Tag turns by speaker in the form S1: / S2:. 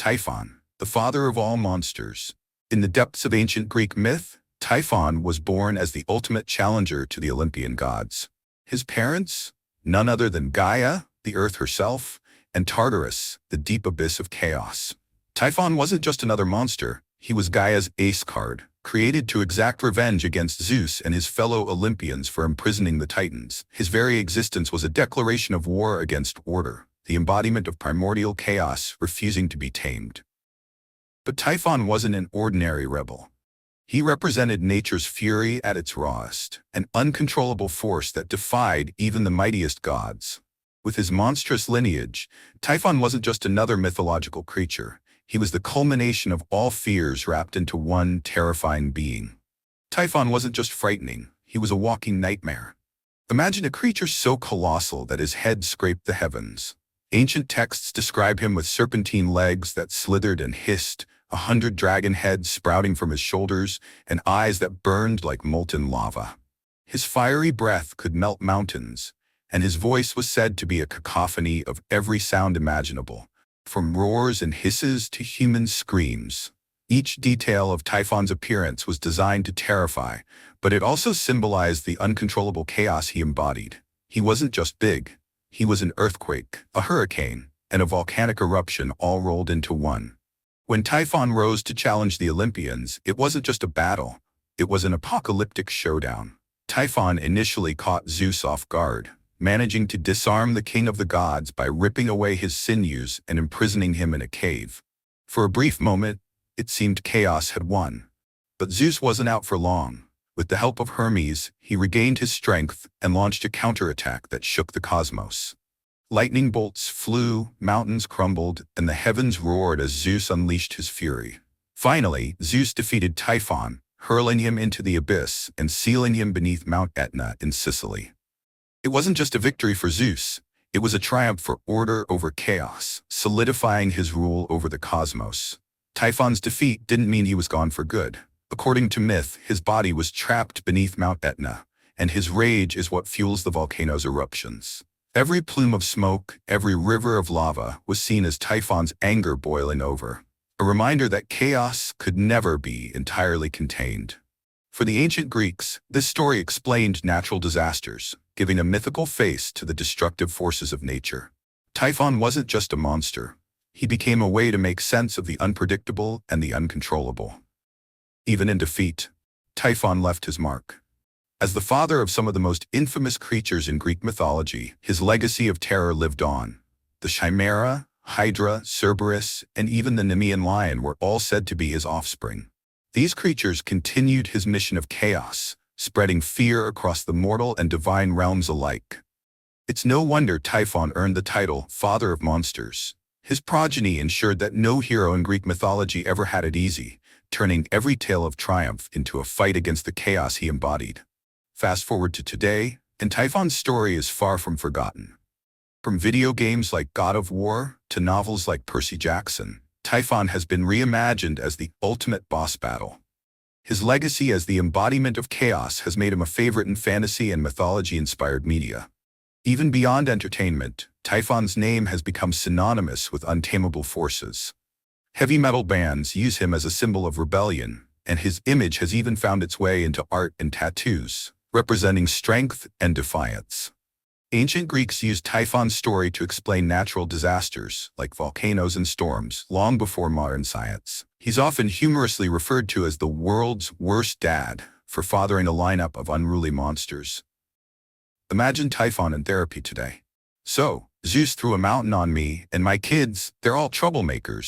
S1: Typhon, the father of all monsters. In the depths of ancient Greek myth, Typhon was born as the ultimate challenger to the Olympian gods. His parents? None other than Gaia, the earth herself, and Tartarus, the deep abyss of chaos. Typhon wasn't just another monster, he was Gaia's ace card, created to exact revenge against Zeus and his fellow Olympians for imprisoning the Titans. His very existence was a declaration of war against order, the embodiment of primordial chaos refusing to be tamed. But Typhon wasn't an ordinary rebel. He represented nature's fury at its rawest, an uncontrollable force that defied even the mightiest gods. With his monstrous lineage, Typhon wasn't just another mythological creature. He was the culmination of all fears wrapped into one terrifying being. Typhon wasn't just frightening, he was a walking nightmare. Imagine a creature so colossal that his head scraped the heavens. Ancient texts describe him with serpentine legs that slithered and hissed, 100 dragon heads sprouting from his shoulders, and eyes that burned like molten lava. His fiery breath could melt mountains, and his voice was said to be a cacophony of every sound imaginable, from roars and hisses to human screams. Each detail of Typhon's appearance was designed to terrify, but it also symbolized the uncontrollable chaos he embodied. He wasn't just big. He was an earthquake, a hurricane, and a volcanic eruption all rolled into one. When Typhon rose to challenge the Olympians, it wasn't just a battle, it was an apocalyptic showdown. Typhon initially caught Zeus off guard, managing to disarm the king of the gods by ripping away his sinews and imprisoning him in a cave. For a brief moment, it seemed chaos had won. But Zeus wasn't out for long. With the help of Hermes, he regained his strength and launched a counterattack that shook the cosmos. Lightning bolts flew, mountains crumbled, and the heavens roared as Zeus unleashed his fury. Finally, Zeus defeated Typhon, hurling him into the abyss and sealing him beneath Mount Etna in Sicily. It wasn't just a victory for Zeus, it was a triumph for order over chaos, solidifying his rule over the cosmos. Typhon's defeat didn't mean he was gone for good. According to myth, his body was trapped beneath Mount Etna, and his rage is what fuels the volcano's eruptions. Every plume of smoke, every river of lava was seen as Typhon's anger boiling over, a reminder that chaos could never be entirely contained. For the ancient Greeks, this story explained natural disasters, giving a mythical face to the destructive forces of nature. Typhon wasn't just a monster. He became a way to make sense of the unpredictable and the uncontrollable. Even in defeat, Typhon left his mark. As the father of some of the most infamous creatures in Greek mythology, his legacy of terror lived on. The Chimera, Hydra, Cerberus, and even the Nemean lion were all said to be his offspring. These creatures continued his mission of chaos, spreading fear across the mortal and divine realms alike. It's no wonder Typhon earned the title Father of Monsters. His progeny ensured that no hero in Greek mythology ever had it easy, turning every tale of triumph into a fight against the chaos he embodied. Fast forward to today, and Typhon's story is far from forgotten. From video games like God of War to novels like Percy Jackson, Typhon has been reimagined as the ultimate boss battle. His legacy as the embodiment of chaos has made him a favorite in fantasy and mythology-inspired media. Even beyond entertainment, Typhon's name has become synonymous with untamable forces. Heavy metal bands use him as a symbol of rebellion, and his image has even found its way into art and tattoos, representing strength and defiance. Ancient Greeks used Typhon's story to explain natural disasters, like volcanoes and storms, long before modern science. He's often humorously referred to as the world's worst dad for fathering a lineup of unruly monsters. Imagine Typhon in therapy today. So, Zeus threw a mountain on me, and my kids, they're all troublemakers.